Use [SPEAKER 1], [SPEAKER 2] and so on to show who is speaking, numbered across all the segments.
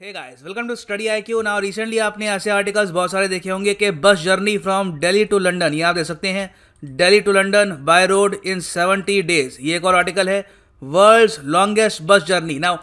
[SPEAKER 1] Hey guys, welcome to study IQ. Now recently आपने ऐसे articles बहुत सारे देखे होंगे कि bus journey from Delhi to London, ये आप देख सकते हैं, Delhi to London by road in 70 days. ये एक और आर्टिकल है, world's longest bus journey. Now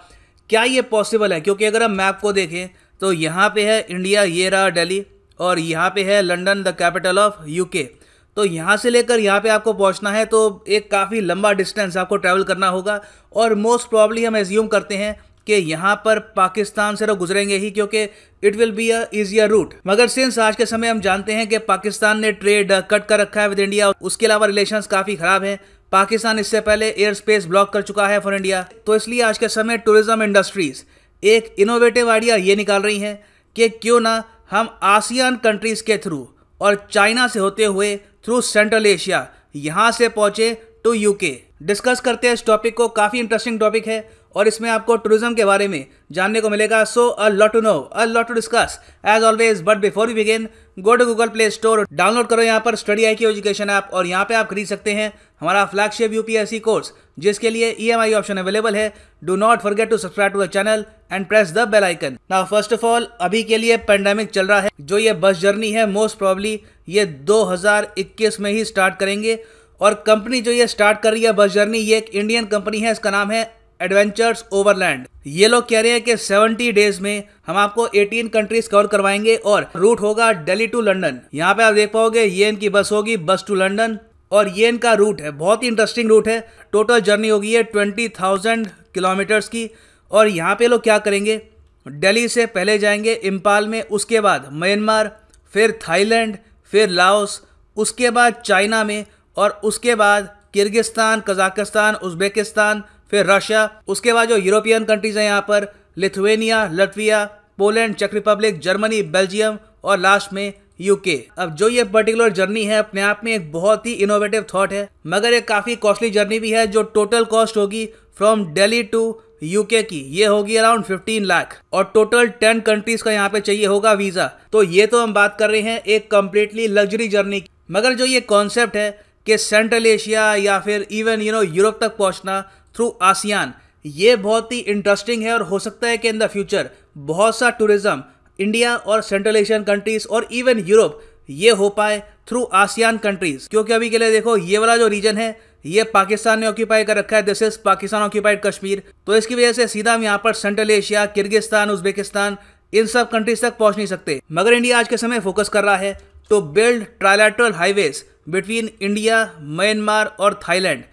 [SPEAKER 1] क्या ये पॉसिबल है? क्योंकि अगर हम मैप को देखें तो यहाँ पे है इंडिया, ये रहा दिल्ली, और यहाँ पे है London, the capital of UK. तो यहाँ से लेकर यहाँ पे आपको पहुँचना है तो एक काफ़ी लंबा डिस्टेंस आपको ट्रैवल करना होगा, और मोस्ट प्रॉब्ली हम एज्यूम करते हैं कि यहाँ पर पाकिस्तान से तो गुजरेंगे ही, क्योंकि it will be a easier route. मगर सिंस आज के समय हम जानते हैं कि पाकिस्तान ने ट्रेड कट कर रखा है विद इंडिया, उसके अलावा रिलेशंस काफ़ी ख़राब हैं। पाकिस्तान इससे पहले एयर स्पेस ब्लॉक कर चुका है फॉर इंडिया, तो इसलिए आज के समय टूरिज्म इंडस्ट्रीज एक इनोवेटिव आइडिया ये निकाल रही हैं कि क्यों ना हम आसियान कंट्रीज़ के थ्रू और चाइना से होते हुए थ्रू सेंट्रल एशिया यहाँ से पहुँचे टू यूके। डिस्कस करते हैं इस टॉपिक को, काफ़ी इंटरेस्टिंग टॉपिक है और इसमें आपको टूरिज्म के बारे में जानने को मिलेगा। So a lot to know, a lot to discuss as always. But before we begin, go to Google Play Store, download करो यहाँ पर स्टडी आईक्यू एजुकेशन ऐप, और यहाँ पे आप खरीद सकते हैं हमारा फ्लैगशिप यूपीएससी कोर्स, जिसके लिए EMI ऑप्शन अवेलेबल है। Do not forget to subscribe to the channel and press the bell icon. Now first of all, अभी के लिए पेंडेमिक चल रहा है, जो ये बस जर्नी है मोस्ट प्रॉब्ली ये 2021 में ही स्टार्ट करेंगे। और कंपनी जो ये स्टार्ट कर रही है बस जर्नी, ये एक इंडियन कंपनी है, इसका नाम है एडवेंचर्स ओवरलैंड। ये लोग कह रहे हैं कि 70 डेज में हम आपको 18 कंट्रीज कवर करवाएंगे और रूट होगा दिल्ली टू लंदन। यहाँ पे आप देख पाओगे ये इनकी बस होगी, बस टू लंदन, और ये इनका रूट है, बहुत ही इंटरेस्टिंग रूट है। टोटल जर्नी होगी है 20,000 किलोमीटर्स की। और यहाँ पे लोग क्या करेंगे, दिल्ली से पहले जाएंगे इम्फाल में, उसके बाद म्यांमार, फिर थाईलैंड, फिर लाओस, उसके बाद चाइना में, और उसके बाद किर्गिस्तान, कजाकिस्तान, उज्बेकिस्तान, फिर रशिया, उसके बाद जो यूरोपियन कंट्रीज हैं यहाँ पर लिथुआनिया, लटविया, पोलैंड, चेक रिपब्लिक, जर्मनी, बेल्जियम, और लास्ट में यूके। अब जो ये पर्टिकुलर जर्नी है अपने आप में एक बहुत ही इनोवेटिव थॉट है, मगर एक काफ़ी कॉस्टली जर्नी भी है। जो टोटल कॉस्ट होगी फ्रॉम दिल्ली टू यूके की, ये होगी अराउंड 15 लाख, और टोटल 10 कंट्रीज का यहाँ पे चाहिए होगा वीज़ा। तो ये तो हम बात कर रहे हैं एक कम्प्लीटली लग्जरी जर्नी की। मगर जो ये कॉन्सेप्ट है कि सेंट्रल एशिया या फिर इवन यूरोप तक पहुंचना थ्रू आसियान, ये बहुत ही इंटरेस्टिंग है, और हो सकता है कि इन द फ्यूचर बहुत सा टूरिज्म इंडिया और सेंट्रल एशियन कंट्रीज और इवन यूरोप ये हो पाए थ्रू आसियान कंट्रीज। क्योंकि अभी के लिए देखो ये वाला जो रीजन है ये पाकिस्तान ने ऑक्यूपाई कर रखा है, this is Pakistan occupied Kashmir. तो इसकी वजह से सीधा हम यहाँ पर सेंट्रल एशिया, किर्गिस्तान, उज्बेकिस्तान, इन सब कंट्रीज तक पहुंच नहीं सकते। मगर इंडिया आज के समय फोकस कर रहा है to build trilateral highways between India, Myanmar और थाईलैंड।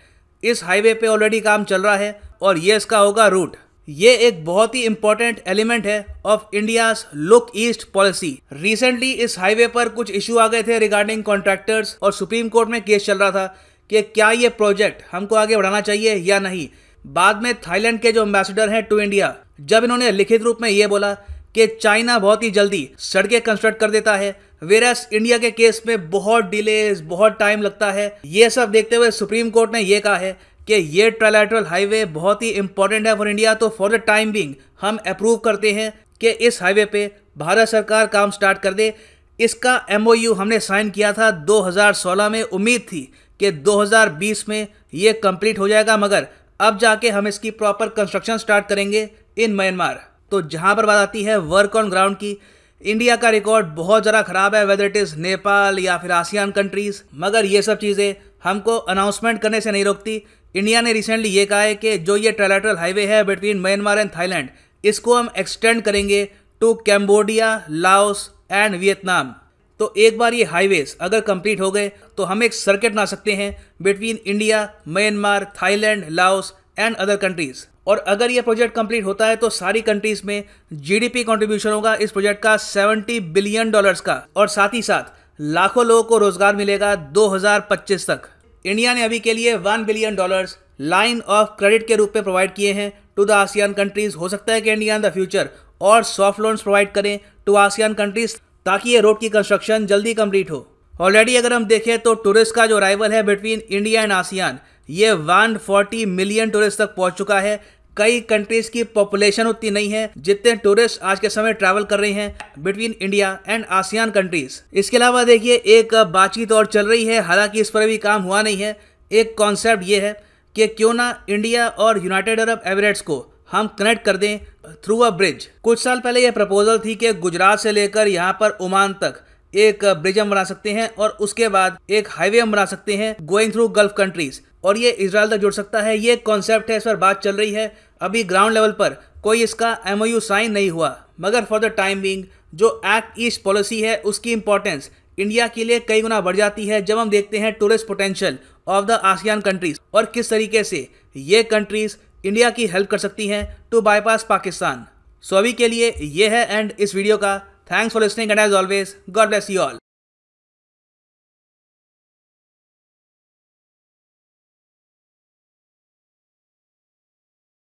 [SPEAKER 1] इस हाईवे पे ऑलरेडी काम चल रहा है और ये इसका होगा रूट। ये एक बहुत ही इंपॉर्टेंट एलिमेंट है of India's look east policy. Recently इस हाईवे पर कुछ इशू आ गए थे रिगार्डिंग कॉन्ट्रैक्टर्स, और सुप्रीम कोर्ट में केस चल रहा था कि क्या ये प्रोजेक्ट हमको आगे बढ़ाना चाहिए या नहीं। बाद में थाईलैंड के जो एम्बेसडर हैं टू इंडिया, जब इन्होंने लिखित रूप में ये बोला कि चाइना बहुत ही जल्दी सड़कें कंस्ट्रक्ट कर देता है, वेरस इंडिया के केस में बहुत डिलेज, बहुत टाइम लगता है, ये सब देखते हुए सुप्रीम कोर्ट ने ये कहा है कि ये ट्राइलैटरल हाईवे बहुत ही इंपॉर्टेंट है फॉर इंडिया। तो फॉर द टाइम बिंग हम अप्रूव करते हैं कि इस हाईवे पे भारत सरकार काम स्टार्ट कर दे। इसका MOU हमने साइन किया था 2016 में, उम्मीद थी कि 2020 में ये कंप्लीट हो जाएगा, मगर अब जाके हम इसकी प्रॉपर कंस्ट्रक्शन स्टार्ट करेंगे इन म्यांमार। तो जहाँ पर बात आती है वर्क ऑन ग्राउंड की, इंडिया का रिकॉर्ड बहुत ज़रा ख़राब है, वेदर इट इज़ नेपाल या फिर आसियान कंट्रीज़। मगर ये सब चीज़ें हमको अनाउंसमेंट करने से नहीं रोकती। इंडिया ने रिसेंटली ये कहा है कि जो ये ट्राइलैटरल हाईवे है बिटवीन म्यांमार एंड थाईलैंड, इसको हम एक्सटेंड करेंगे to Cambodia, Laos and Vietnam. तो एक बार ये हाईवेज अगर कंप्लीट हो गए तो हम एक सर्किट बना सकते हैं between India, Myanmar, Thailand, Laos and other countries. और अगर ये प्रोजेक्ट कंप्लीट होता है तो सारी कंट्रीज में GDP कंट्रीब्यूशन होगा इस प्रोजेक्ट का $70 बिलियन का, और साथ ही साथ लाखों लोगों को रोजगार मिलेगा 2025 तक। इंडिया ने अभी के लिए $1 बिलियन लाइन ऑफ क्रेडिट के रूप में प्रोवाइड किए हैं टू द आसियान कंट्रीज। हो सकता है कि इंडिया इन द फ्यूचर और सॉफ्ट लोन्स प्रोवाइड करें टू आसियान कंट्रीज, ताकि ये रोड की कंस्ट्रक्शन जल्दी कंप्लीट हो। ऑलरेडी अगर हम देखें तो टूरिस्ट का जो अराइवल है बिटवीन इंडिया एंड आसियान, ये 140 मिलियन टूरिस्ट तक पहुंच चुका है। कई कंट्रीज की पॉपुलेशन उतनी नहीं है जितने टूरिस्ट आज के समय ट्रैवल कर रहे हैं between India and ASEAN countries. इसके अलावा देखिए एक बातचीत और चल रही है, हालांकि इस पर भी काम हुआ नहीं है। एक कॉन्सेप्ट ये है कि क्यों ना इंडिया और यूनाइटेड अरब एमिरेट्स को हम कनेक्ट कर दें थ्रू अ ब्रिज। कुछ साल पहले यह प्रपोजल थी कि गुजरात से लेकर यहाँ पर ओमान तक एक ब्रिज हम बना सकते हैं और उसके बाद एक हाईवे हम बना सकते हैं गोइंग थ्रू गल्फ कंट्रीज और ये इजराइल तक जुड़ सकता है। ये कॉन्सेप्ट है, इस पर बात चल रही है। अभी ग्राउंड लेवल पर कोई इसका MOU साइन नहीं हुआ, मगर फॉर द टाइम बिंग जो एक्ट ईस्ट पॉलिसी है उसकी इंपॉर्टेंस इंडिया के लिए कई गुना बढ़ जाती है जब हम देखते हैं tourist potential of the ASEAN countries और किस तरीके से ये कंट्रीज इंडिया की हेल्प कर सकती हैं टू बाईपास पाकिस्तान। सो अभी के लिए ये है एंड इस वीडियो का। Thanks for listening and as always God bless you all.